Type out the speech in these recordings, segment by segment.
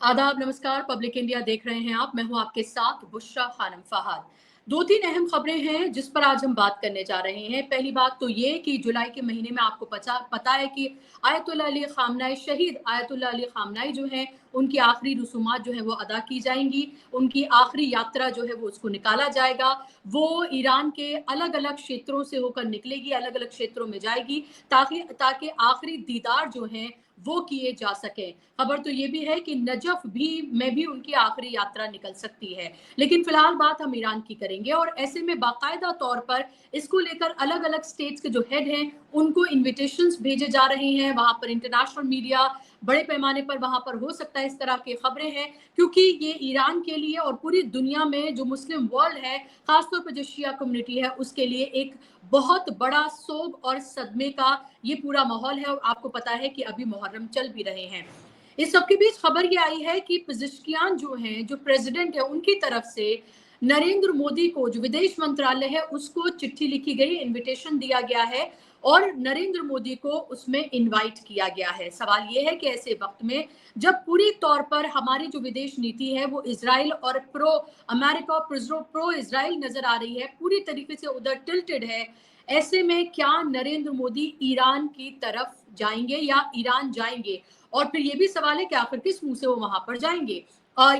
आदाब, नमस्कार। Public India देख रहे हैं आप। मैं हूं आपके साथ बुशरा खानम फहाद। 2-3 अहम खबरें हैं जिस पर आज हम बात करने जा रहे हैं। पहली बात तो ये कि जुलाई के महीने में आपको पता है कि आयतुल्लाह अली ख़ामनाई, शहीद आयतुल्लाह अली ख़ामनाई जो हैं, उनकी आखिरी रसूमात जो है वो अदा की जाएंगी। उनकी आखिरी यात्रा जो है वो उसको निकाला जाएगा। वो ईरान के अलग अलग क्षेत्रों से होकर निकलेगी, अलग अलग क्षेत्रों में जाएगी ताकि ताकि आखिरी दीदार जो हैं वो किए जा सके। खबर तो ये भी है कि नजफ भी में भी उनकी आखिरी यात्रा निकल सकती है। लेकिन फिलहाल बात हम ईरान की करेंगे और ऐसे में बाकायदा तौर पर इसको लेकर अलग अलग स्टेट्स के जो हेड हैं उनको इन्विटेशंस भेजे जा रहे हैं। वहां पर इंटरनेशनल मीडिया बड़े पैमाने पर वहां पर हो सकता है इस तरह की खबरें हैं, क्योंकि ये ईरान के लिए और पूरी दुनिया में जो मुस्लिम वर्ल्ड है, खासतौर पर जो शिया कम्युनिटी है, उसके लिए एक बहुत बड़ा सोग और सदमे का ये पूरा माहौल है। और आपको पता है कि अभी मुहर्रम चल भी रहे हैं। इस सबके बीच खबर ये आई है कि पिज़िश्कियान जो हैं, जो प्रेसिडेंट है, उनकी तरफ से नरेंद्र मोदी को, जो विदेश मंत्रालय है, उसको चिट्ठी लिखी गई, इनविटेशन दिया गया है और नरेंद्र मोदी को उसमें इनवाइट किया गया है। सवाल ये है कि ऐसे वक्त में जब पूरी तौर पर हमारी जो विदेश नीति है वो इजराइल और प्रो अमेरिका, प्रो इजराइल नजर आ रही है, पूरी तरीके से उधर टिल्टेड है। ऐसे में क्या नरेंद्र मोदी ईरान की तरफ जाएंगे या ईरान जाएंगे? और फिर ये भी सवाल है कि आखिर किस मुंह से वो वहां पर जाएंगे।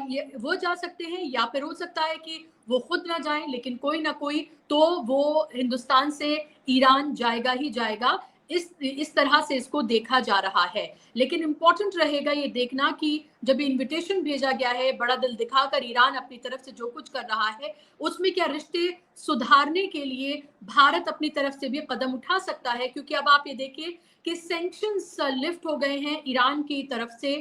ये वो जा सकते हैं या फिर हो सकता है कि वो खुद ना जाएं, लेकिन कोई ना कोई तो वो हिंदुस्तान से ईरान जाएगा ही जाएगा। इस तरह से इसको देखा जा रहा है। लेकिन इंपॉर्टेंट रहेगा ये देखना कि जब इनविटेशन भेजा गया है, बड़ा दिल दिखाकर ईरान अपनी तरफ से जो कुछ कर रहा है, उसमें क्या रिश्ते सुधारने के लिए भारत अपनी तरफ से भी कदम उठा सकता है? क्योंकि अब आप ये देखिए कि सैंक्शंस लिफ्ट हो गए हैं ईरान की तरफ से।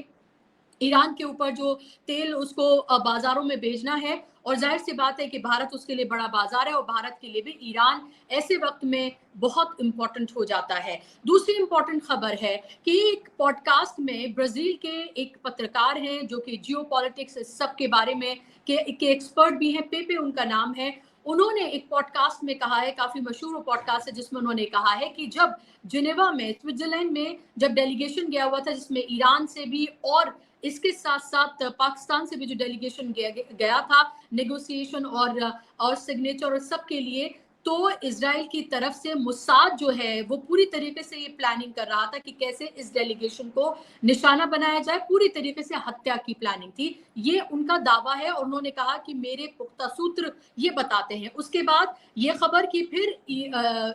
ईरान के ऊपर जो तेल उसको बाजारों में भेजना है, और जाहिर सी बात है कि भारत उसके लिए बड़ा बाजार है और भारत के लिए भी ईरान ऐसे वक्त में बहुत इंपॉर्टेंट हो जाता है। दूसरी इंपॉर्टेंट खबर है कि एक पॉडकास्ट में ब्राजील के एक पत्रकार हैं जो कि जियो पॉलिटिक्स सब के बारे में के एक्सपर्ट भी हैं, पेपे उनका नाम है। उन्होंने एक पॉडकास्ट में कहा है, काफी मशहूर पॉडकास्ट है, जिसमें उन्होंने कहा है कि जब जिनेवा में, स्विट्जरलैंड में जब डेलीगेशन गया हुआ था, जिसमें ईरान से भी और इसके साथ साथ पाकिस्तान से भी जो डेलीगेशन गया था, नेगोशिएशन और सिग्नेचर और सब के लिए, तो इजराइल की तरफ से मुसाद जो है वो पूरी तरीके से ये प्लानिंग कर रहा था कि कैसे इस डेलीगेशन को निशाना बनाया जाए। पूरी तरीके से हत्या की प्लानिंग थी, ये उनका दावा है। और उन्होंने कहा कि मेरे पुख्ता सूत्र ये बताते हैं। उसके बाद ये खबर की फिर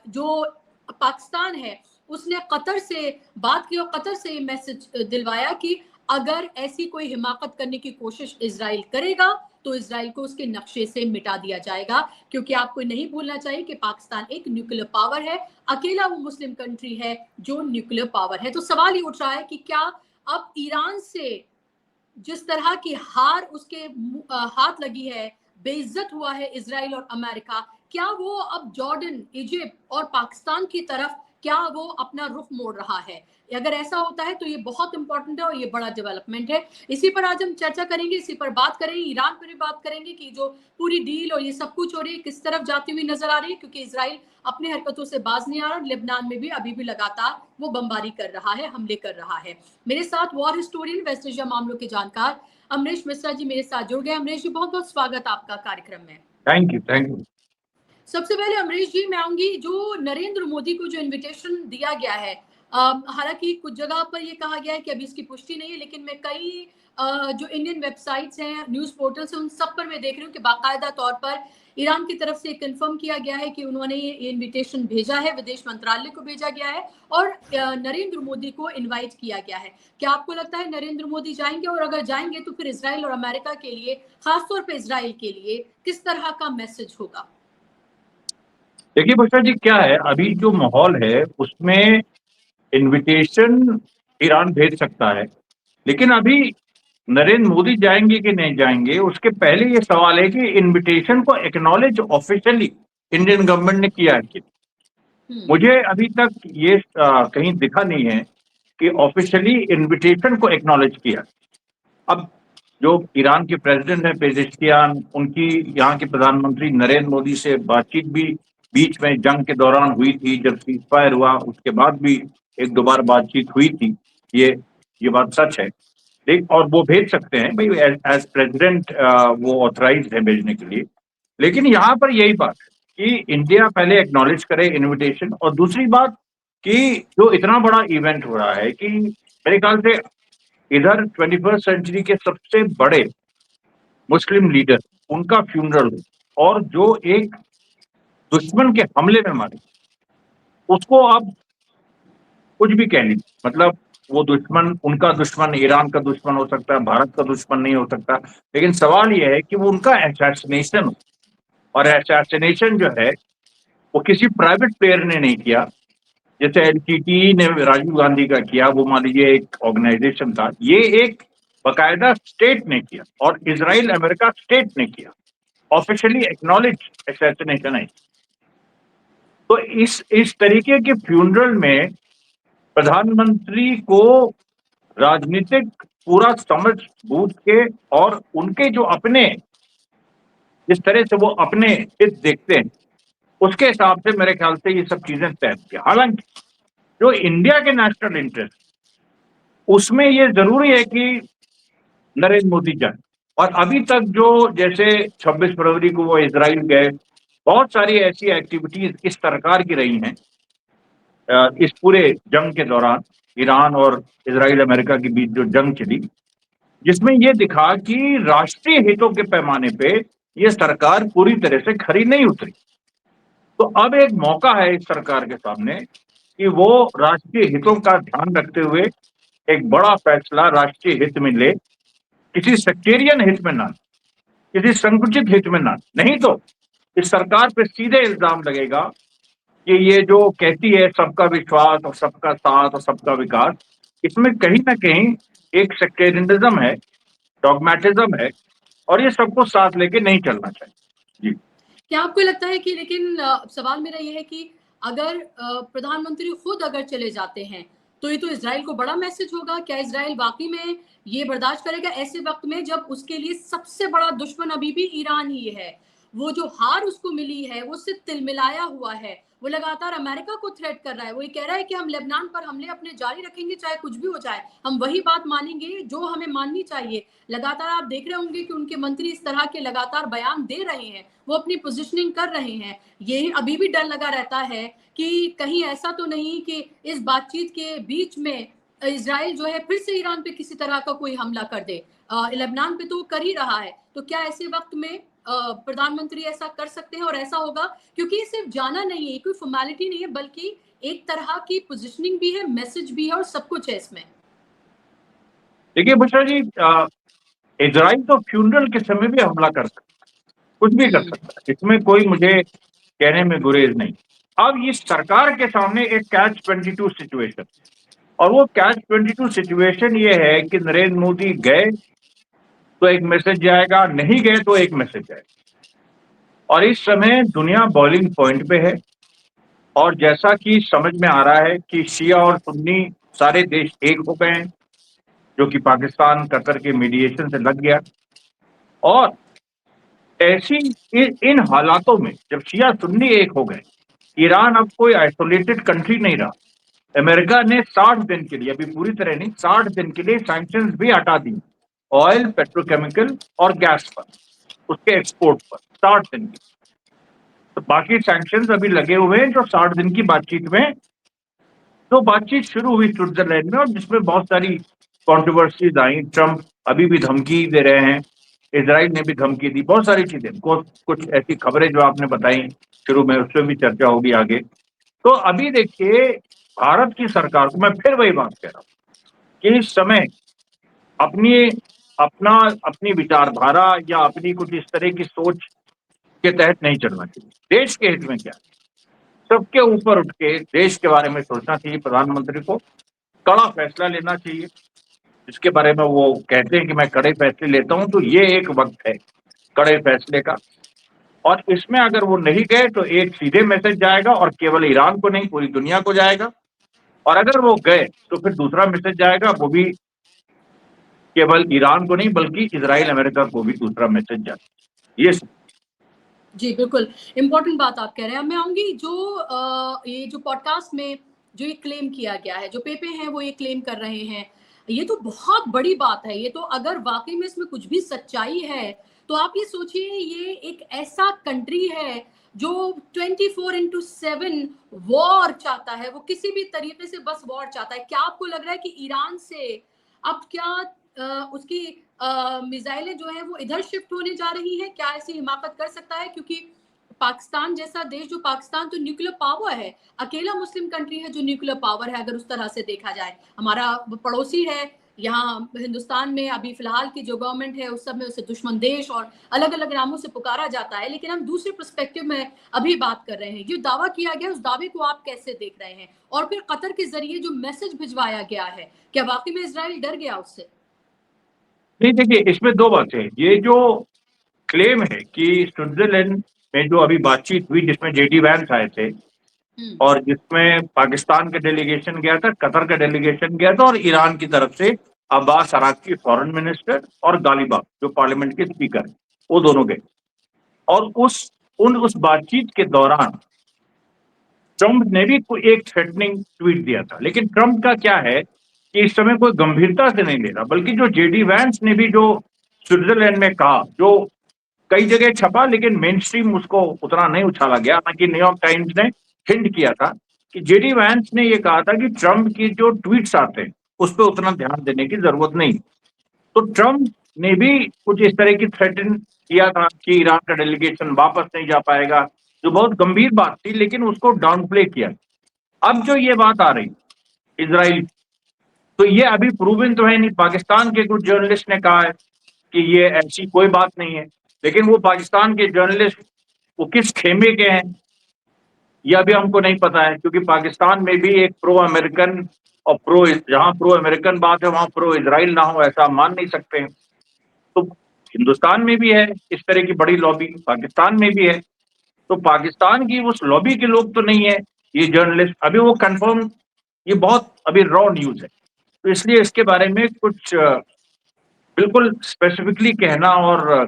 जो पाकिस्तान है उसने कतर से बात की और कतर से ये मैसेज दिलवाया कि अगर ऐसी कोई हिमाकत करने की कोशिश इजराइल करेगा तो इजराइल को उसके नक्शे से मिटा दिया जाएगा। क्योंकि आपको नहीं भूलना चाहिए कि पाकिस्तान एक न्यूक्लियर पावर है, अकेला वो मुस्लिम कंट्री है जो न्यूक्लियर पावर है। तो सवाल ये उठ रहा है कि क्या अब ईरान से जिस तरह की हार उसके हाथ लगी है, बेइज्जत हुआ है इजराइल और अमेरिका, क्या वो अब जॉर्डन, इजिप्ट और पाकिस्तान की तरफ क्या वो अपना रुख मोड़ रहा है? अगर ऐसा होता है तो ये बहुत इंपॉर्टेंट है और ये बड़ा डेवलपमेंट है। इसी पर आज हम चर्चा करेंगे, इसी पर बात करेंगे, ईरान पर भी बात करेंगे कि जो पूरी डील और ये सब कुछ हो रही है किस तरफ जाती हुई नजर आ रही है, क्योंकि इजराइल अपनी हरकतों से बाज नहीं आ रहा। लेबनान में भी अभी भी लगातार वो बमबारी कर रहा है, हमले कर रहा है। मेरे साथ वॉर हिस्टोरियन, वेस्ट एशिया मामलों के जानकार अमरीश मिश्रा जी मेरे साथ जुड़ गए। अमरीश जी, बहुत बहुत स्वागत आपका कार्यक्रम में। Thank you. सबसे पहले अमरीश जी मैं आऊंगी, जो नरेंद्र मोदी को जो इनविटेशन दिया गया है, हालांकि कुछ जगह पर ये कहा गया है कि अभी इसकी पुष्टि नहीं है, लेकिन मैं कई जो इंडियन वेबसाइट्स हैं, न्यूज पोर्टल्स हैं, उन सब पर मैं देख रही हूँ कि बाकायदा तौर पर ईरान की तरफ से कंफर्म किया गया है कि उन्होंने ये इनविटेशन भेजा है, विदेश मंत्रालय को भेजा गया है और नरेंद्र मोदी को इनवाइट किया गया है। क्या आपको लगता है नरेंद्र मोदी जाएंगे? और अगर जाएंगे तो फिर इसराइल और अमेरिका के लिए, खासतौर पर इसराइल के लिए, किस तरह का मैसेज होगा? देखिए बुशरा जी, क्या है अभी जो माहौल है उसमें इनविटेशन ईरान भेज सकता है, लेकिन अभी नरेंद्र मोदी जाएंगे कि नहीं जाएंगे उसके पहले ये सवाल है कि इनविटेशन को एक्नॉलेज ऑफिशियली इंडियन गवर्नमेंट ने किया है कि मुझे अभी तक ये कहीं दिखा नहीं है कि ऑफिशियली इनविटेशन को एक्नॉलेज किया। अब जो ईरान के प्रेसिडेंट हैं पेजेश्कियान, उनकी यहाँ के प्रधानमंत्री नरेंद्र मोदी से बातचीत भी बीच में जंग के दौरान हुई थी, जब सीज फायर हुआ उसके बाद भी एक दो बार बातचीत हुई थी, ये बात सच है। देख, और वो भेज सकते हैं भाई, एज प्रेसिडेंट वो ऑथराइज्ड है भेजने के लिए। लेकिन यहाँ पर यही बात है कि इंडिया पहले एक्नॉलेज करे इनविटेशन, और दूसरी बात कि जो इतना बड़ा इवेंट हो रहा है कि मेरे ख्याल से इधर 21st सेंचुरी के सबसे बड़े मुस्लिम लीडर, उनका फ्यूनरल हो, और जो एक दुश्मन के हमले में मारे, उसको आप कुछ भी कह लीजिए, मतलब वो दुश्मन, उनका दुश्मन ईरान का दुश्मन हो सकता है, भारत का दुश्मन नहीं हो सकता, लेकिन सवाल यह है कि वो उनका असैसिनेशन हो, और असैसिनेशन जो है वो किसी प्राइवेट प्लेयर ने नहीं किया, जैसे एलटीटी ने राजीव गांधी का किया, वो मान लीजिए एक ऑर्गेनाइजेशन था, ये एक बाकायदा स्टेट ने किया, और इजराइल अमेरिका स्टेट ने किया, ऑफिशियली एक्नॉलेज असैसिनेशन है। तो इस तरीके के फ्यूनरल में प्रधानमंत्री को राजनीतिक पूरा समझ बूझ के, और उनके जो अपने, जिस तरह से वो अपने हित देखते हैं, उसके हिसाब से मेरे ख्याल से ये सब चीजें तय किया। हालांकि जो इंडिया के नेशनल इंटरेस्ट, उसमें ये जरूरी है कि नरेंद्र मोदी जाए। और अभी तक जो, जैसे 26 फरवरी को वो इजराइल गए, बहुत सारी ऐसी एक्टिविटीज इस सरकार की रही हैं इस पूरे जंग के दौरान, ईरान और इजराइल अमेरिका के बीच जो जंग चली, जिसमें ये दिखा कि राष्ट्रीय हितों के पैमाने पे ये सरकार पूरी तरह से खरी नहीं उतरी। तो अब एक मौका है इस सरकार के सामने कि वो राष्ट्रीय हितों का ध्यान रखते हुए एक बड़ा फैसला राष्ट्रीय हित में ले, किसी सेक्टेरियन हित में ना, किसी संकुचित हित में ना। नहीं तो इस सरकार पे सीधे इल्जाम लगेगा कि ये जो कहती है सबका विश्वास और सबका साथ और सबका विकास, इसमें कहीं ना कहीं एक सेक्टेरियनिज्म है, डॉगमेटिज्म है, और ये सबको साथ लेके नहीं चलना चाहिए। जी, क्या आपको लगता है कि, लेकिन सवाल मेरा ये है कि अगर प्रधानमंत्री खुद अगर चले जाते हैं तो ये तो इजराइल को बड़ा मैसेज होगा। क्या इजराइल वाकई में ये बर्दाश्त करेगा ऐसे वक्त में जब उसके लिए सबसे बड़ा दुश्मन अभी भी ईरान ही है? वो जो हार उसको मिली है वो उससे तिलमिलाया हुआ है, वो लगातार अमेरिका को थ्रेट कर रहा है, वो ये कह रहा है कि हम लेबनान पर हमले अपने जारी रखेंगे चाहे कुछ भी हो जाए, हम वही बात मानेंगे जो हमें माननी चाहिए। लगातार आप देख रहे होंगे कि उनके मंत्री इस तरह के लगातार बयान दे रहे हैं, वो अपनी पोजीशनिंग कर रहे हैं। ये अभी भी डर लगा रहता है कि कहीं ऐसा तो नहीं कि इस बातचीत के बीच में इजराइल जो है फिर से ईरान पे किसी तरह का कोई हमला कर दे। लेबनान पे तो वो कर ही रहा है, तो क्या ऐसे वक्त में प्रधानमंत्री ऐसा कर सकते हैं? और ऐसा होगा क्योंकि ये सिर्फ जाना नहीं है, कोई फॉर्मेलिटी नहीं है, बल्कि एक तरह की पोजीशनिंग भी है, मैसेज भी है और सब कुछ है इसमें। देखिए बुशरा जी, इजराइल तो फ्यूनरल के समय भी हमला कर सकता है, कुछ भी कर सकता है, इसमें कोई मुझे कहने में गुरेज नहीं। अब इस सरकार के सामने एक कैच 22 सिचुएशन, और वो कैच 22 सिचुएशन ये है कि नरेंद्र मोदी गए तो एक मैसेज जाएगा, नहीं गए तो एक मैसेज जाएगा। और इस समय दुनिया बॉइलिंग पॉइंट पे है, और जैसा कि समझ में आ रहा है कि शिया और सुन्नी सारे देश एक हो गए हैं, जो कि पाकिस्तान कतर के मीडिएशन से लग गया। और ऐसी इन हालातों में जब शिया सुन्नी एक हो गए, ईरान अब कोई आइसोलेटेड कंट्री नहीं रहा। अमेरिका ने 60 दिन के लिए, अभी पूरी तरह नहीं, 60 दिन के लिए सैंक्शंस भी हटा दी, ऑयल, पेट्रोकेमिकल और गैस पर, उसके एक्सपोर्ट पर 60 दिन की। तो बाकी सैंक्शंस अभी लगे हुए हैं, जो 60 दिन की बातचीत में, तो बातचीत शुरू हुई स्विट्जरलैंड में, और जिसमें बहुत सारी कॉन्ट्रोवर्सीज आई। ट्रंप अभी भी धमकी दे रहे हैं, इजराइल ने भी धमकी दी, बहुत सारी चीजें, कुछ ऐसी खबरें जो आपने बताई शुरू में, उसमें भी चर्चा होगी आगे। तो अभी देखिए, भारत की सरकार को मैं फिर वही बात कह रहा हूँ कि इस समय अपनी अपनी विचारधारा या अपनी कुछ इस तरह की सोच के तहत नहीं चलना चाहिए। देश के हित में क्या है, सबके ऊपर उठ के देश के बारे में सोचना चाहिए। प्रधानमंत्री को कड़ा फैसला लेना चाहिए, जिसके बारे में वो कहते हैं कि मैं कड़े फैसले लेता हूं, तो ये एक वक्त है कड़े फैसले का। और इसमें अगर वो नहीं गए तो एक सीधे मैसेज जाएगा, और केवल ईरान को नहीं, पूरी दुनिया को जाएगा। और अगर वो गए तो फिर दूसरा मैसेज जाएगा, वो भी केवल ईरान को नहीं बल्कि इजराइल अमेरिका को भी दूसरा मैसेज जाएगा। ये जी, बिल्कुल, इम्पोर्टेंट बात आप कह रहे हैं। अब मैं आऊँगी जो ये जो पॉडकास्ट में जो ये क्लेम किया गया है, जो पेपे हैं वो ये क्लेम कर रहे हैं ये तो बहुत बड़ी बात है। ये तो अगर वाकई में इसमें कुछ भी सच्चाई है तो आप ये सोचिए, ये एक ऐसा कंट्री है जो 24/7 वॉर चाहता है। वो किसी भी तरीके से बस वॉर चाहता है। क्या आपको लग रहा है कि ईरान से अब क्या उसकी मिसाइलें जो है वो इधर शिफ्ट होने जा रही हैं? क्या ऐसी हिमाकत कर सकता है? क्योंकि पाकिस्तान जैसा देश, जो पाकिस्तान तो न्यूक्लियर पावर है, अकेला मुस्लिम कंट्री है जो न्यूक्लियर पावर है, अगर उस तरह से देखा जाए। हमारा पड़ोसी है यहाँ हिंदुस्तान में, अभी फिलहाल की जो गवर्नमेंट है उस सब में उसे दुश्मन देश और अलग अलग नामों से पुकारा जाता है। लेकिन हम दूसरे पर्सपेक्टिव में अभी बात कर रहे हैं। जो दावा किया गया उस दावे को आप कैसे देख रहे हैं? और फिर कतर के जरिए जो मैसेज भिजवाया गया है, क्या वाकई में इजराइल डर गया उससे? नहीं, देखिए, इसमें दो बातें। ये जो क्लेम है कि स्विट्जरलैंड में जो अभी बातचीत हुई जिसमें जेडी वैंस आए थे और जिसमें पाकिस्तान का डेलीगेशन गया था, कतर का डेलीगेशन गया था और ईरान की तरफ से अब्बास अराक्ची फॉरेन मिनिस्टर और गालिबा जो पार्लियामेंट के स्पीकर हैं, वो दोनों गए। और उस बातचीत के दौरान ट्रंप ने भी कोई एक थ्रेटनिंग ट्वीट दिया था। लेकिन ट्रंप का क्या है कि इस समय कोई गंभीरता से नहीं ले रहा, बल्कि जो जेडी वैंस ने भी जो स्विट्जरलैंड में कहा, जो कई जगह छपा लेकिन मेन स्ट्रीम उसको उतना नहीं उछाला गया। हालांकि न्यूयॉर्क टाइम्स ने हिंट किया था कि जेडी वैंस ने यह कहा था कि ट्रंप की जो ट्वीट्स आते हैं उस पर उतना ध्यान देने की जरूरत नहीं। तो ट्रंप ने भी कुछ इस तरह की थ्रेटन किया था कि ईरान का डेलीगेशन वापस नहीं जा पाएगा, जो बहुत गंभीर बात थी, लेकिन उसको डाउन प्ले किया। अब जो ये बात आ रही इजराइल, तो ये अभी प्रूवन तो है नहीं। पाकिस्तान के कुछ जर्नलिस्ट ने कहा है कि ये ऐसी कोई बात नहीं है, लेकिन वो पाकिस्तान के जर्नलिस्ट वो किस खेमे के हैं ये अभी हमको नहीं पता है, क्योंकि पाकिस्तान में भी एक प्रो अमेरिकन और जहां प्रो अमेरिकन बात है वहां प्रो इजराइल ना हो, ऐसा मान नहीं सकते हैं। तो हिंदुस्तान में भी है इस तरह की बड़ी लॉबी, पाकिस्तान में भी है। तो पाकिस्तान की उस लॉबी के लोग तो नहीं है ये जर्नलिस्ट, अभी वो कंफर्म, ये बहुत अभी रॉ न्यूज है। तो इसलिए इसके बारे में कुछ बिल्कुल स्पेसिफिकली कहना और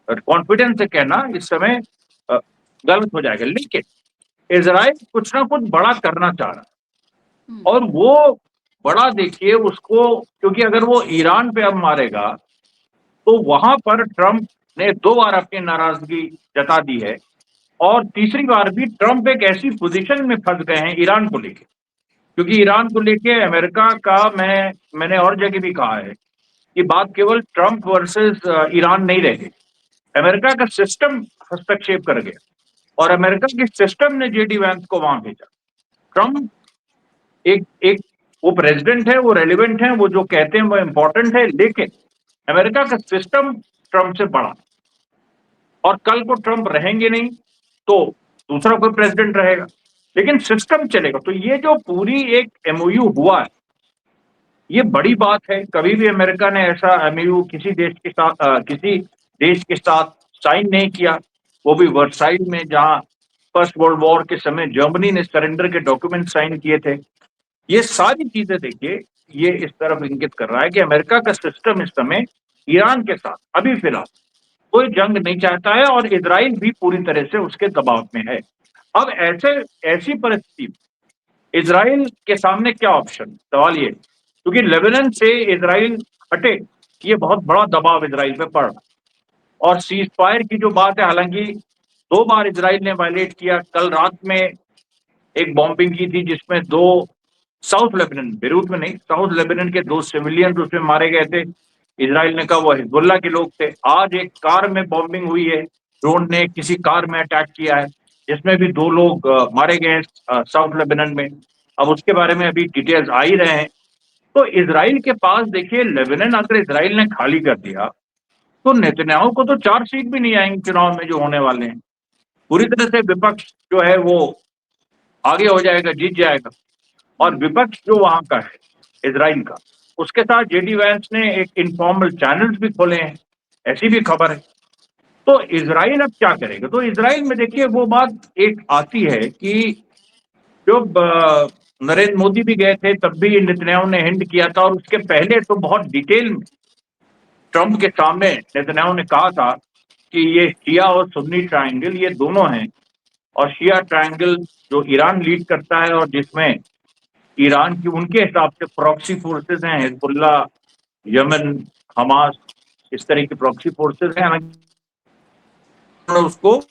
कॉन्फिडेंस से कहना इस समय गलत हो जाएगा। लेकिन इजराइल कुछ ना कुछ बड़ा करना चाह रहा है, और वो बड़ा देखिए उसको, क्योंकि अगर वो ईरान पे अब मारेगा तो वहां पर ट्रंप ने 2 बार अपनी नाराजगी जता दी है, और तीसरी बार भी ट्रंप एक ऐसी पोजीशन में फंस गए हैं ईरान को लेके, क्योंकि ईरान को लेके अमेरिका का मैंने और जगह भी कहा है कि बात केवल ट्रंप वर्सेस ईरान नहीं रह गई। अमेरिका का सिस्टम हस्तक्षेप कर गया और अमेरिका के सिस्टम ने जेडी वैंस को वहां भेजा। ट्रंप एक एक वो प्रेसिडेंट है, वो रेलिवेंट है, वो जो कहते हैं वो इंपॉर्टेंट है, लेकिन अमेरिका का सिस्टम ट्रंप से बड़ा, और कल को ट्रंप रहेंगे नहीं तो दूसरा कोई प्रेसिडेंट रहेगा, लेकिन सिस्टम चलेगा। तो ये जो पूरी एक एमओयू हुआ है ये बड़ी बात है। कभी भी अमेरिका ने ऐसा एमओयू किसी देश के साथ साइन नहीं किया, वो भी वर्साइल में, जहां फर्स्ट वर्ल्ड वॉर के समय जर्मनी ने सरेंडर के डॉक्यूमेंट साइन किए थे। ये सारी चीजें देखिए, ये इस तरफ इंगित कर रहा है कि अमेरिका का सिस्टम इस समय ईरान के साथ अभी फिलहाल कोई जंग नहीं चाहता है, और इजराइल भी पूरी तरह से उसके दबाव में है। अब ऐसी परिस्थिति इजराइल के सामने क्या ऑप्शन, सवाल ये, क्योंकि लेबनान से इजराइल हटे, ये बहुत बड़ा दबाव इजराइल पे पड़ रहा। और सीज फायर की जो बात है, हालांकि 2 बार इजराइल ने वायलेट किया। कल रात में एक बॉम्बिंग की थी जिसमें 2 साउथ लेबनान, बेरूत में नहीं, साउथ लेबनान के 2 सिविलियन उसमें मारे गए थे। इजराइल ने कहा वो हिजबुल्लाह के लोग थे। आज एक कार में बॉम्बिंग हुई है, ड्रोन ने किसी कार में अटैक किया है जिसमें भी 2 लोग मारे गए साउथ लेबनान में। अब उसके बारे में अभी डिटेल्स आ ही रहे हैं। तो इजराइल के पास देखिए, लेबनान अगर इजराइल ने खाली कर दिया तो नेतन्याहू को तो 4 सीट भी नहीं आएंगे चुनाव में जो होने वाले हैं। पूरी तरह से विपक्ष जो है वो आगे हो जाएगा, जीत जाएगा। और विपक्ष जो वहां का है इजराइल का, उसके साथ जेडी वैंस ने एक इनफॉर्मल चैनल्स भी खोले हैं, ऐसी भी खबर है। तो इजराइल अब क्या करेगा? तो इजराइल में देखिए वो बात एक आती है कि जब नरेंद्र मोदी भी गए थे तब भी नेतन्याहू ने हिंट किया था, और उसके पहले तो बहुत डिटेल में ट्रंप के सामने नेतन्याहू ने कहा था कि ये शिया और सुन्नी ट्रायंगल ये दोनों हैं, और शिया ट्रायंगल जो ईरान लीड करता है और जिसमें ईरान की उनके हिसाब से प्रॉक्सी फोर्सेज हैं, हिजबुल्ला, यमन, हमास, इस तरह की प्रॉक्सी फोर्सेज हैं। उसको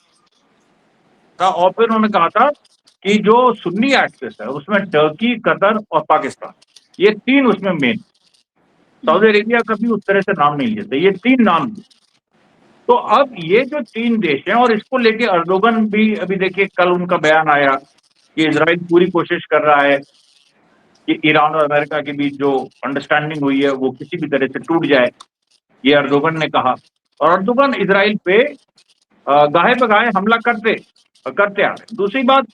था और फिर उन्होंने कहा था कि जो सुन्नी एक्सेस है उसमें टर्की, कतर और पाकिस्तान, ये तीन उसमें मेन, सऊदी अरेबिया का भी उस तरह से नाम नहीं लेते, ये तीन नाम। तो अब ये जो तीन देश हैं और इसको लेके अर्दोगन भी, अभी देखिए कल उनका बयान आया कि इजराइल पूरी कोशिश कर रहा है कि ईरान और अमेरिका के बीच जो अंडरस्टैंडिंग हुई है वो किसी भी तरह से टूट जाए, ये अर्दोगन ने कहा। और अर्दोगन इजराइल पे गाहे बगाहे हमला करते करते आ रहे। दूसरी बात,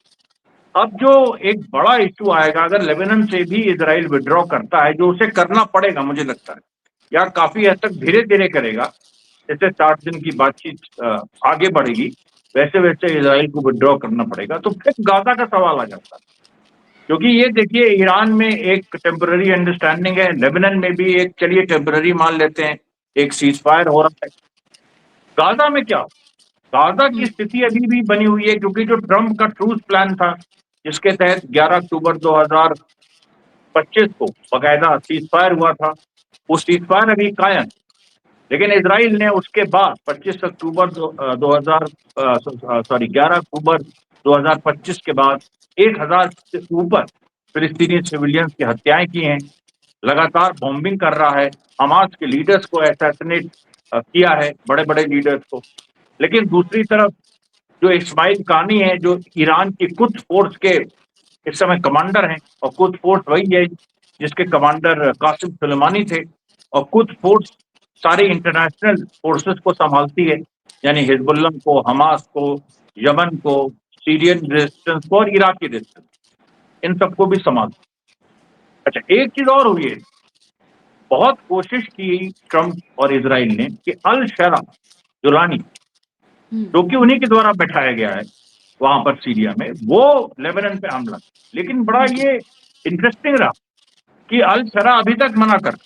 अब जो एक बड़ा इश्यू आएगा, अगर लेबनान से भी इजराइल विड्रॉ करता है, जो उसे करना पड़ेगा मुझे लगता है, या काफी हद तक धीरे धीरे करेगा, जैसे 60 दिन की बातचीत आगे बढ़ेगी वैसे वैसे इजराइल को विड्रॉ करना पड़ेगा, तो फिर गाजा का सवाल आ जाता है। क्योंकि ये देखिए, ईरान में एक टेम्पररी अंडरस्टैंडिंग है, लेबनान में भी एक, चलिए टेम्पररी मान लेते हैं, एक सीज फायर हो रहा है। गाजा में क्या, गाजा की स्थिति अभी भी बनी हुई है, क्योंकि जो ट्रंप का ट्रूस प्लान था, जिसके तहत 11 अक्टूबर 2025 को बाकायदा सीज फायर हुआ था, वो सीज फायर अभी कायम। लेकिन इजराइल ने उसके बाद 25 अक्टूबर 11 अक्टूबर 2025 के बाद 1000 से ऊपर फिलिस्तीनी सिविलियंस की हत्याएं की हैं, लगातार बॉम्बिंग कर रहा है, हमास के लीडर्स को असैसिनेट किया है, बड़े बड़े लीडर्स को। लेकिन दूसरी तरफ जो इस्माइल कानी है, जो ईरान की कुद्स फोर्स के इस समय कमांडर हैं, और कुद्स फोर्स वही है जिसके कमांडर कासिम सुलेमानी थे, और कुद्स फोर्स सारे इंटरनेशनल फोर्सेस को संभालती है, यानी हिजबुल्ला को, हमास को, यमन को, सीरियन रेजिस्टेंस को और इराकी रेजिस्टेंस, इन सबको भी संभालती है। अच्छा, एक चीज और हुई है, बहुत कोशिश की ट्रंप और इजराइल ने कि अल शरा जुलानी, जो कि उन्हीं के द्वारा बैठाया गया है वहां पर सीरिया में, वो लेबनान पे हमला। लेकिन बड़ा ये इंटरेस्टिंग रहा कि अल शरा अभी तक मना कर,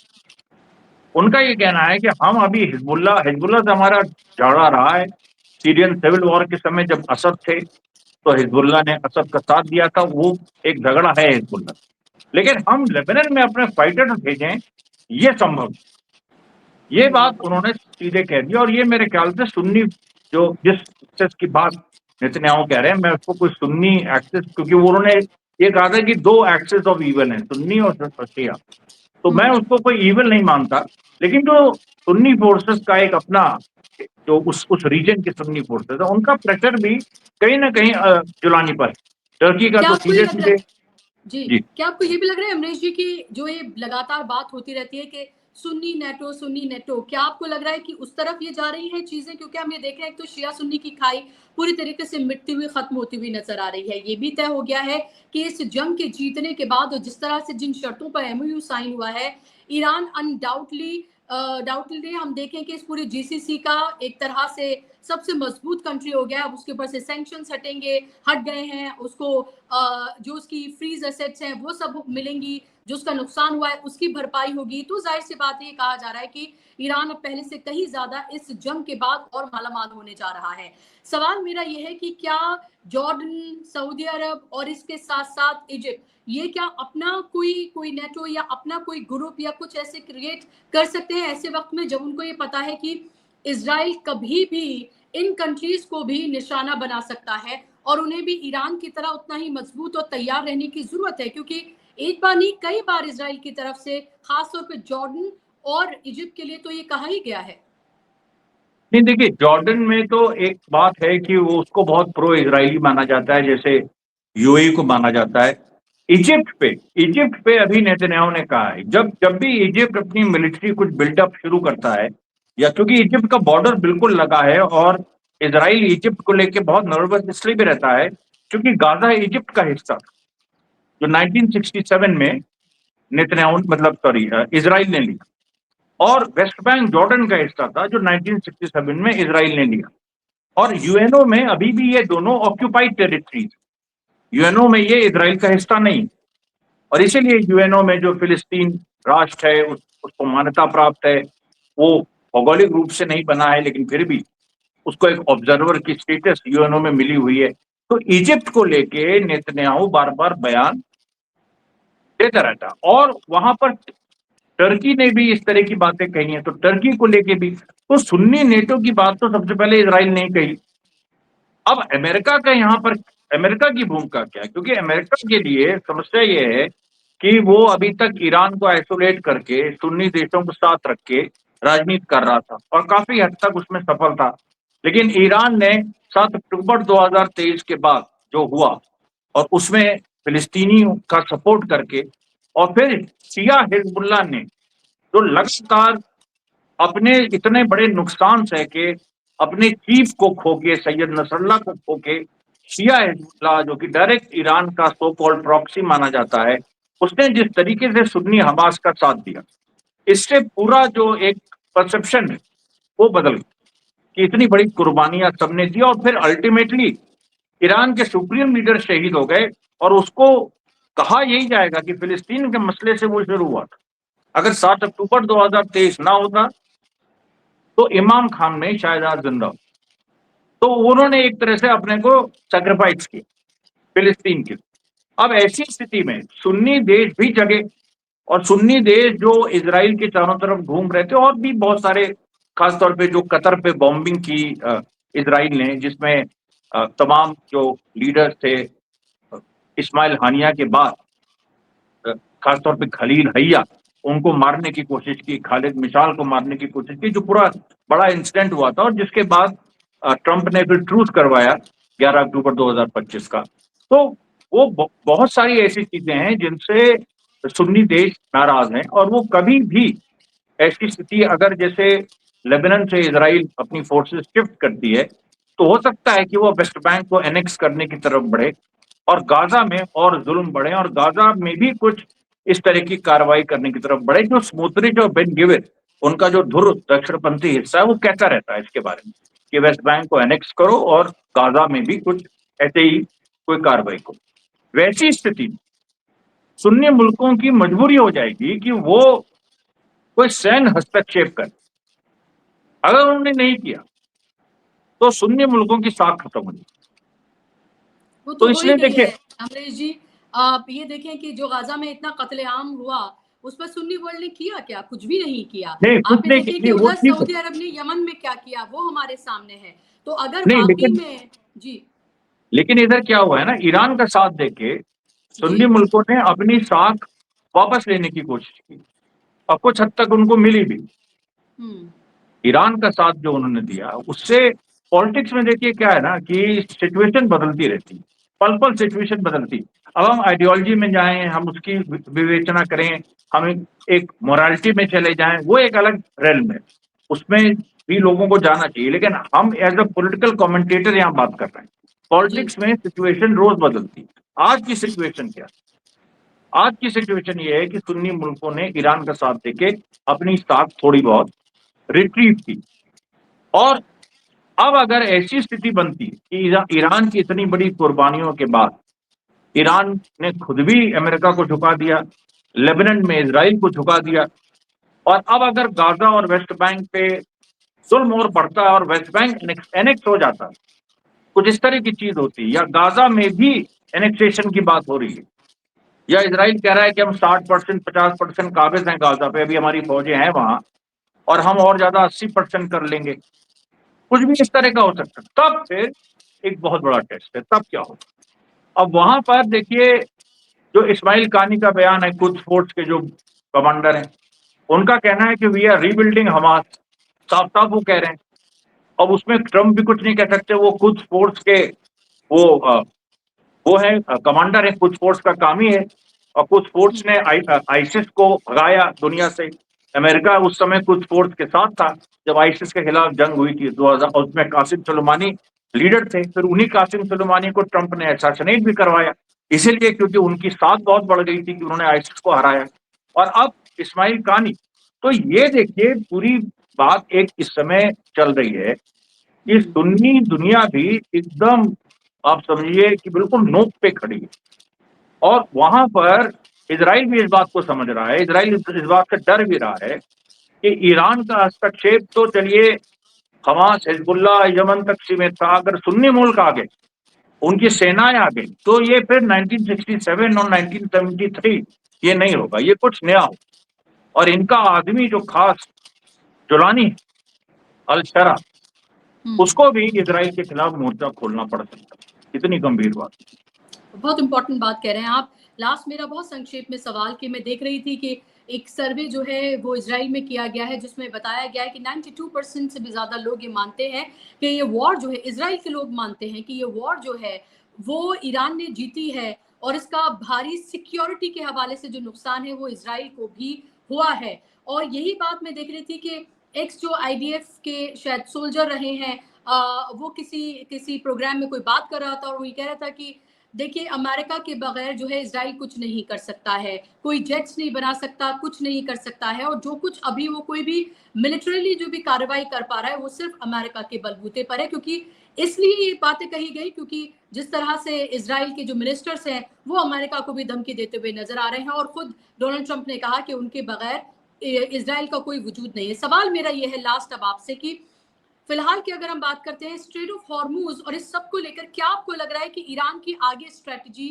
उनका ये कहना है कि हम अभी हिजबुल्ला से हमारा झगड़ा रहा है। सीरियन सिविल वॉर के समय जब असद थे तो हिजबुल्ला ने असद का साथ दिया था, वो एक झगड़ा है हिजबुल्ला, लेकिन हम लेबनान में अपने फाइटर्स भेजें ये संभव, ये बात उन्होंने सीधे कह दिया। और ये मेरे ख्याल से सुन्नी, जो जिस एक्सेस की बात नेतन्याहू कह रहे हैं, मैं उसको कोई सुन्नी एक्सेस, क्योंकि उन्होंने ये कहा था कि 2 एक्सेस ऑफ ईवल है, सुन्नी और शिया, तो मैं उसको कोई ईवल नहीं मानता। लेकिन जो सुन्नी फोर्सेस का एक अपना, जो उस रीजन के सुन्नी फोर्सेस है, उनका प्रेशर भी कहीं ना कहीं जुलानी पर, टर्की का तो सीधे सीधे। जी, क्या आपको ये भी लग रहा है अमरीश जी की जो ये लगातार बात होती रहती है कि सुन्नी नेटो, क्या आपको लग रहा है कि उस तरफ ये जा रही हैं चीजें? क्योंकि हम ये देख रहे हैं तो शिया सुन्नी की खाई पूरी तरीके से मिटती हुई, खत्म होती हुई नजर आ रही है। ये भी तय हो गया है कि इस जंग के जीतने के बाद और जिस तरह से जिन शर्तों पर एमओयू साइन हुआ है, ईरान डाउटली हम देखें कि इस पूरी जीसीसी का एक तरह से सबसे मजबूत कंट्री हो गया। अब उसके ऊपर से सैंक्शंस हट गए हैं, उसको जो उसकी फ्रीज एसेट्स हैं वो सब मिलेंगी, जो उसका नुकसान हुआ है उसकी भरपाई होगी। तो जाहिर सी बात है, कहा जा रहा है कि ईरान अब पहले से कहीं ज्यादा इस जंग के बाद और मालामाल होने जा रहा है। सवाल मेरा यह है कि क्या जॉर्डन, सऊदी अरब और इसके साथ साथ इजिप्ट, ये क्या अपना कोई नेटो या अपना कोई ग्रुप या कुछ ऐसे क्रिएट कर सकते हैं ऐसे वक्त में जब उनको ये पता है कि इजराइल कभी भी इन कंट्रीज को भी निशाना बना सकता है और उन्हें भी ईरान की तरह उतना ही मजबूत और तैयार रहने की जरूरत है? क्योंकि एक बार नहीं, कई बार इजराइल की तरफ से, खासतौर पर जॉर्डन और इजिप्ट के लिए तो ये कहा ही गया है। नहीं, देखिए, जॉर्डन में तो एक बात है कि वो उसको बहुत प्रो इजरायली माना जाता है, जैसे यूएई को माना जाता है। इजिप्ट पे अभी नेतन्याहू ने कहा है, जब जब भी इजिप्ट अपनी मिलिट्री कुछ बिल्डअप शुरू करता है, या क्योंकि इजिप्ट का बॉर्डर बिल्कुल लगा है, और इजराइल इजिप्ट को लेके बहुत नर्वस इसलिए भी रहता है क्योंकि गाजा इजिप्ट का हिस्सा था, जो 1967 में नेतन्याहू, मतलब सॉरी, इजराइल ने लिया, और वेस्ट बैंक जॉर्डन का हिस्सा था जो 1967 में इजराइल ने लिया। और यूएनओ में अभी भी ये दोनों ऑक्यूपाइड टेरिटरीज, यूएनओ में ये इजराइल का हिस्सा नहीं, और इसीलिए यूएनओ में जो फिलिस्तीन राष्ट्र है उसको मान्यता प्राप्त है। वो भौगोलिक रूप से नहीं बना है, लेकिन फिर भी उसको एक ऑब्जर्वर की स्टेटस यूएनओ में मिली हुई है। तो इजिप्ट को लेके नेतन्याहू बार बार बयान देता रहता है। और वहां पर टर्की ने भी इस तरह की बातें कही हैं, तो टर्की को लेके भी तो सुन्नी नेटो की बात तो सबसे पहले इजराइल ने ही कही। अब अमेरिका का यहाँ पर अमेरिका की भूमिका क्या है, क्योंकि अमेरिका के लिए समस्या ये है कि वो अभी तक ईरान को आइसोलेट करके सुन्नी देशों को साथ रख के राजनीति कर रहा था और काफी हद तक उसमें सफल था। लेकिन ईरान ने 7 अक्टूबर 2023 के बाद जो हुआ और उसमें फिलिस्तीनियों का सपोर्ट करके और फिर शिया हिजबुल्लाह ने जो लगातार अपने इतने बड़े नुकसान सह के अपने चीफ को खो के सैयद नसरुल्लाह को खो के शिया हिजबुल्लाह जो कि डायरेक्ट ईरान का सो कॉल्ड प्रॉक्सी माना जाता है, उसने जिस तरीके से सुन्नी हमास का साथ दिया, इससे पूरा जो एक परसेप्शन है वो बदल गया कि इतनी बड़ी कुर्बानियां सबने दी और फिर अल्टीमेटली ईरान के सुप्रीम लीडर शहीद हो गए। और उसको कहा यही जाएगा कि फिलिस्तीन के मसले से वो शुरू हुआ था। अगर 7 अक्टूबर 2023 ना होता तो इमाम खान में शायद आज जिंदा हो। तो उन्होंने एक तरह से अपने को सेक्रीफाइस किया फिलिस्तीन के लिए। अब ऐसी स्थिति में सुन्नी देश भी जगे और सुन्नी देश जो इजराइल के चारों तरफ घूम रहे थे, और भी बहुत सारे, खासतौर पे जो कतर पे बॉम्बिंग की इजराइल ने, जिसमें तमाम जो लीडर्स थे इस्माइल हानिया के बाद, खासतौर पे खलील हैया, उनको मारने की कोशिश की, खालिद मिसाल को मारने की कोशिश की, जो पूरा बड़ा इंसिडेंट हुआ था और जिसके बाद ट्रंप ने फिर ट्रूथ करवाया 11 अक्टूबर 2025 का। तो वो बहुत सारी ऐसी चीजें हैं जिनसे सुन्नी देश नाराज हैं और वो कभी भी ऐसी स्थिति अगर जैसे लेबनान से इजराइल अपनी फोर्सेस शिफ्ट करती है तो हो सकता है कि वो वेस्ट बैंक को एनेक्स करने की तरफ बढ़े और गाजा में और जुल्म बढ़े और गाजा में भी कुछ इस तरह की कार्रवाई करने की तरफ बढ़े। जो स्मोत्रिच और बेन गिविर, उनका जो धुर दक्षिणपंथी हिस्सा है, वो कहता रहता है इसके बारे में कि वेस्ट बैंक को एनेक्स करो और गाजा में भी कुछ ऐसे ही कोई कार्रवाई करो। वैसी स्थिति में सुन्नी मुल्कों की मजबूरी हो जाएगी कि वो कोई सैन्य हस्तक्षेप करे। अगर उन्होंने नहीं किया तो सुन्नी मुल्कों की साख खत्म हो जाएगी। वो तो तो हो ही इसलिए गई देखिए, है अमरीश जी। आप ये देखें कि जो गाजा में इतना कत्लेआम हुआ उस पर सुन्नी वर्ल्ड ने किया क्या? कुछ भी नहीं किया। नहीं कुछ आप ये नहीं देखें कि नहीं, वो उधर ठीक है। सऊदी अरब ने यमन में क्या किया वो हमारे सामने है। तो अगर नहीं वाकई लेकिन में जी लेकिन इधर क्या हुआ है ना, ईरान का साथ देके जी सुन्नी मुल्कों ने अपनी साख वापस लेने की कोशिश की और कुछ हद तक उनको मिली भी। हम्म ईरान का साथ जो उन्होंने दिया उससे पॉलिटिक्स में देखिए क्या है ना कि सिचुएशन बदलती रहती है, पल पल सिचुएशन बदलती। अब हम आइडियोलॉजी में जाएं, हम उसकी विवेचना करें, हम एक मोरालिटी में चले जाएं, वो एक अलग रेल्म है, उसमें भी लोगों को जाना चाहिए। लेकिन हम एज अ पॉलिटिकल कमेंटेटर यहाँ बात कर रहे हैं। जी पॉलिटिक्स में सिचुएशन रोज बदलती है। आज की सिचुएशन क्या है? आज की सिचुएशन ये है कि सुन्नी मुल्कों ने ईरान का साथ देके अपनी साख थोड़ी बहुत रिट्रीव की। और अब अगर ऐसी स्थिति बनती कि ईरान की इतनी बड़ी कुर्बानियों के बाद ईरान ने खुद भी अमेरिका को झुका दिया, लेबनान में इजराइल को झुका दिया, और अब अगर गाजा और वेस्ट बैंक पे जुल्म और बढ़ता है और वेस्ट बैंक एनेक्स हो जाता, कुछ इस तरह की चीज होती, या गाजा में भी एनेक्सेशन की बात हो रही है, या इजराइल कह रहा है कि हम 60% 50% काबिज हैं गाजा पे, अभी हमारी फौजें हैं वहां और हम और ज्यादा 80% कर लेंगे, कुछ भी इस तरह का हो सकता है, तब फिर एक बहुत बड़ा टेस्ट है। तब क्या होगा? अब वहां पर देखिए, जो इस्माइल कानी का बयान है, कुछ फोर्स के जो कमांडर हैं, उनका कहना है कि वी आर रीबिल्डिंग हमास, साफ साफ वो कह रहे हैं। अब उसमें ट्रम्प भी कुछ नहीं कह सकते, वो कुछ फोर्स के वो वो है कमांडर है, कुछ फोर्स का काम ही है। और कुछ फोर्स ने आईसिस को भगाया दुनिया से। अमेरिका उस समय कुछ फोर्स के साथ था जब आईसिस के खिलाफ जंग हुई थी 2000, उसमें कासिम सुलेमानी लीडर थे। फिर उन्हीं कासिम सुलेमानी को ट्रंप ने असैसिनेट भी करवाया, इसीलिए क्योंकि उनकी साथ बहुत बढ़ गई थी कि उन्होंने आईसिस को हराया। और अब इस्माइल कानी, तो ये देखिए पूरी बात एक इस समय चल रही है कि सुन्नी दुनिया भी एकदम, आप समझिए कि बिल्कुल नोक पे खड़ी है। और वहां पर इजराइल भी इस बात को समझ रहा है, इजराइल इस बात से डर भी रहा है कि ईरान का हस्तक्षेप तो चलिए हमास हिजबुल्लाह यमन तक सीमित था, अगर सुन्नी मुल्क आ गए, उनकी सेनाएं आ गई, तो ये फिर 1967 और 1973 ये नहीं होगा, ये कुछ नया हो। और इनका आदमी जो खास जुलानी है, अल-शरा, उसको भी इजराइल के खिलाफ मोर्चा खोलना पड़ सकता है। इतनी गंभीर बात। बहुत इंपॉर्टेंट बात कह रहे हैं आप। लास्ट मेरा बहुत संक्षेप में सवाल कि मैं देख रही थी कि एक सर्वे जो है वो इजराइल में किया गया है जिसमें बताया गया है कि 92% से भी ज़्यादा लोग ये मानते हैं कि ये वॉर जो है, इजराइल के लोग मानते हैं कि ये वॉर जो है वो ईरान ने जीती है और इसका भारी सिक्योरिटी के हवाले से जो नुकसान है वो इजराइल को भी हुआ है। और यही बात मैं देख रही थी कि एक्स जो आईडीएफ के शायद सोल्जर रहे हैं, वो किसी किसी प्रोग्राम में कोई बात कर रहा था और वो ये कह रहा था कि देखिए अमेरिका के बगैर जो है इजराइल कुछ नहीं कर सकता है, कोई जेट्स नहीं बना सकता, कुछ नहीं कर सकता है और जो कुछ अभी वो कोई भी मिलिटरीली जो भी कार्रवाई कर पा रहा है वो सिर्फ अमेरिका के बलबूते पर है। क्योंकि इसलिए ये बातें कही गई क्योंकि जिस तरह से इजराइल के जो मिनिस्टर्स हैं वो अमेरिका को भी धमकी देते हुए नजर आ रहे हैं और खुद डोनाल्ड ट्रंप ने कहा कि उनके बगैर इजराइल का कोई वजूद नहीं है। सवाल मेरा ये है लास्ट अब आपसे कि फिलहाल की अगर हम बात करते हैं स्ट्रेट ऑफ हॉर्मूज और इस सब को लेकर क्या आपको लग रहा है कि ईरान की आगे स्ट्रेटजी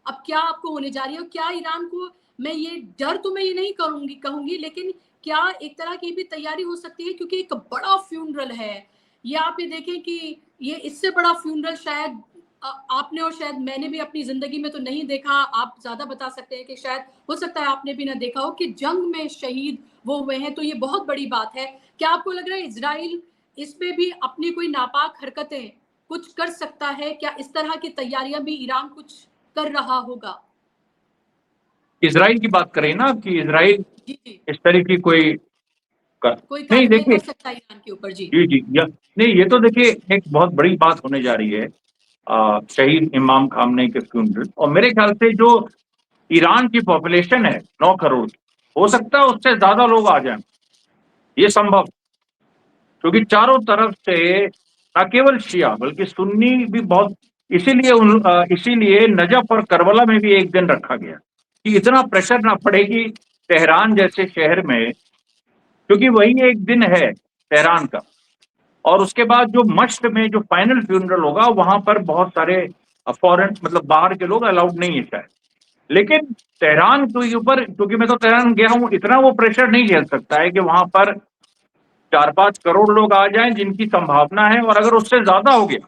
अब क्या आपको होने जा रही है और क्या ईरान को, मैं ये डर तो मैं ये नहीं कहूंगी लेकिन क्या एक तरह की भी तैयारी हो सकती है क्योंकि एक बड़ा फ्यूनरल है ये, आप ये देखें कि ये इससे बड़ा फ्यूनरल शायद आपने और शायद मैंने भी अपनी जिंदगी में तो नहीं देखा, आप ज्यादा बता सकते हैं कि शायद हो सकता है आपने भी ना देखा हो कि जंग में शहीद वो हुए हैं, तो ये बहुत बड़ी बात है। क्या आपको लग रहा है इजराइल इसमें भी अपनी कोई नापाक हरकतें कुछ कर सकता है? क्या इस तरह की तैयारियां भी ईरान कुछ कर रहा होगा? इजराइल की बात करें ना कि इजराइल जी जी, इस तरह की कोई कोई नहीं, कार्रवाई देखिए, कर सकता है ईरान के ऊपर? जी जी जी नहीं, ये तो देखिए एक बहुत बड़ी बात होने जा रही है, शहीद इमाम खामनेई के फ्यूनरल। और मेरे ख्याल से जो ईरान की पॉपुलेशन है 9 करोड़, हो सकता है उससे ज्यादा लोग आ जाएं, ये संभव, क्योंकि चारों तरफ से न केवल शिया बल्कि सुन्नी भी बहुत, इसीलिए नजफ और करबला में भी एक दिन रखा गया कि इतना प्रेशर ना पड़े कि तेहरान जैसे शहर में, क्योंकि वही एक दिन है तेहरान का, और उसके बाद जो मश्क में जो फाइनल फ्यूनरल होगा वहां पर बहुत सारे फॉरेन मतलब बाहर के लोग अलाउड नहीं है शायद। लेकिन तेहरान के ऊपर, क्योंकि मैं तो तेहरान गया हूं, इतना वो प्रेशर नहीं झेल सकता है कि वहां पर 4-5 करोड़ लोग आ जाएं जिनकी संभावना है, और अगर उससे ज्यादा हो गया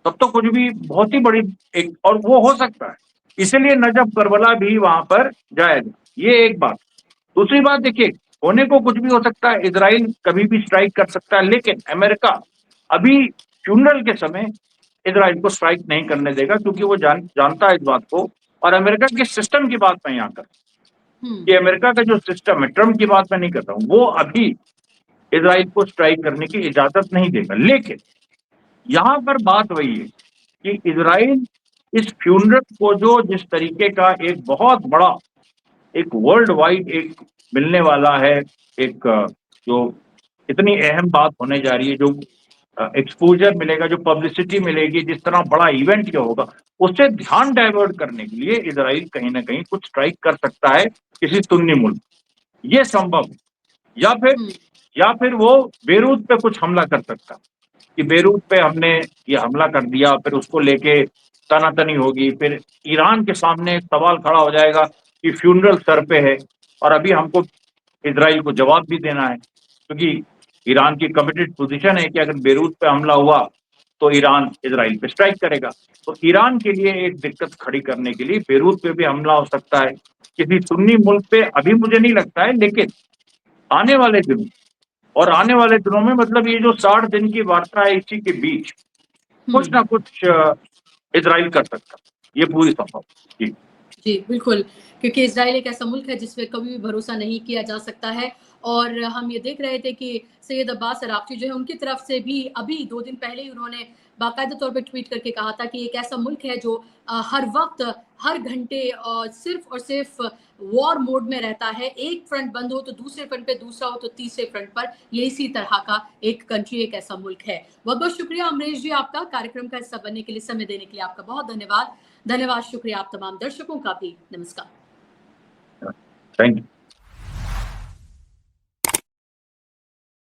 तब तो कुछ भी बहुत ही बड़ी एक, और वो हो सकता है, इसीलिए नजफ करबला भी वहां पर जाएगा। ये एक बात। दूसरी बात देखिए, होने को कुछ भी हो सकता है, इजराइल कभी भी स्ट्राइक कर सकता है, लेकिन अमेरिका अभी फ्यूनरल के समय इजराइल को स्ट्राइक नहीं करने देगा, क्योंकि वो जानता है इस बात को। और अमेरिका के सिस्टम की बात मैं यहाँ कर, कि अमेरिका का जो सिस्टम है, ट्रम्प की बात मैं नहीं कर रहा हूँ, वो अभी इजराइल को स्ट्राइक करने की इजाजत नहीं देगा। लेकिन यहां पर बात वही है कि इजराइल इस फ्यूनरल को जो जिस तरीके का एक बहुत बड़ा एक वर्ल्ड वाइड एक मिलने वाला है, एक जो इतनी अहम बात होने जा रही है, जो एक्सपोजर मिलेगा, जो पब्लिसिटी मिलेगी, जिस तरह बड़ा इवेंट ये होगा, उससे ध्यान डाइवर्ट करने के लिए इजराइल कहीं ना कहीं कुछ स्ट्राइक कर सकता है किसी सुन्नी मुल्क, ये संभव है। या फिर वो बेरूत पे कुछ हमला कर सकता है कि बेरूत पे हमने ये हमला कर दिया, फिर उसको लेके तनातनी होगी, फिर ईरान के सामने एक सवाल खड़ा हो जाएगा कि फ्यूनरल सर पे है और अभी हमको इजराइल को जवाब भी देना है, क्योंकि ईरान की कमिटेड पोजीशन है कि अगर बेरूत पे हमला हुआ तो ईरान इजराइल पे स्ट्राइक करेगा। तो ईरान के लिए एक दिक्कत खड़ी करने के लिए बेरूत पे भी हमला हो सकता है, किसी सुन्नी मुल्क पे अभी मुझे नहीं लगता है, लेकिन आने वाले दिनों, और आने वाले दिनों में मतलब ये जो 60 दिन की वार्ता है, इसी के बीच कुछ ना कुछ इजराइल कर सकता, ये पूरी संभव। जी जी, बिल्कुल, क्योंकि इज़राइल एक ऐसा मुल्क है जिस पे कभी भी भरोसा नहीं किया जा सकता है और हम ये देख रहे थे कि सैयद अब्बास अराग़ची जो है उनकी तरफ से भी अभी 2 दिन पहले ही उन्होंने बाकायदा तौर पे ट्वीट करके कहा था कि एक ऐसा मुल्क है जो हर वक़्त, हर घंटे सिर्फ़ और सिर्फ़ वॉर मोड में रहता है। एक फ्रंट बंद हो तो दूसरे फ्रंट पे, दूसरा हो तो तीसरे फ्रंट पर, ये इसी तरह का एक कंट्री, एक ऐसा मुल्क है। बहुत-बहुत शुक्रिया अमरीश जी आपका, कार्यक्रम का हिस्सा बनने के लिए, समय देने के लिए आपका बहुत धन्यवाद। धन्यवाद, शुक्रिया आप तमाम दर्शकों का भी। नमस्कार। Thank you.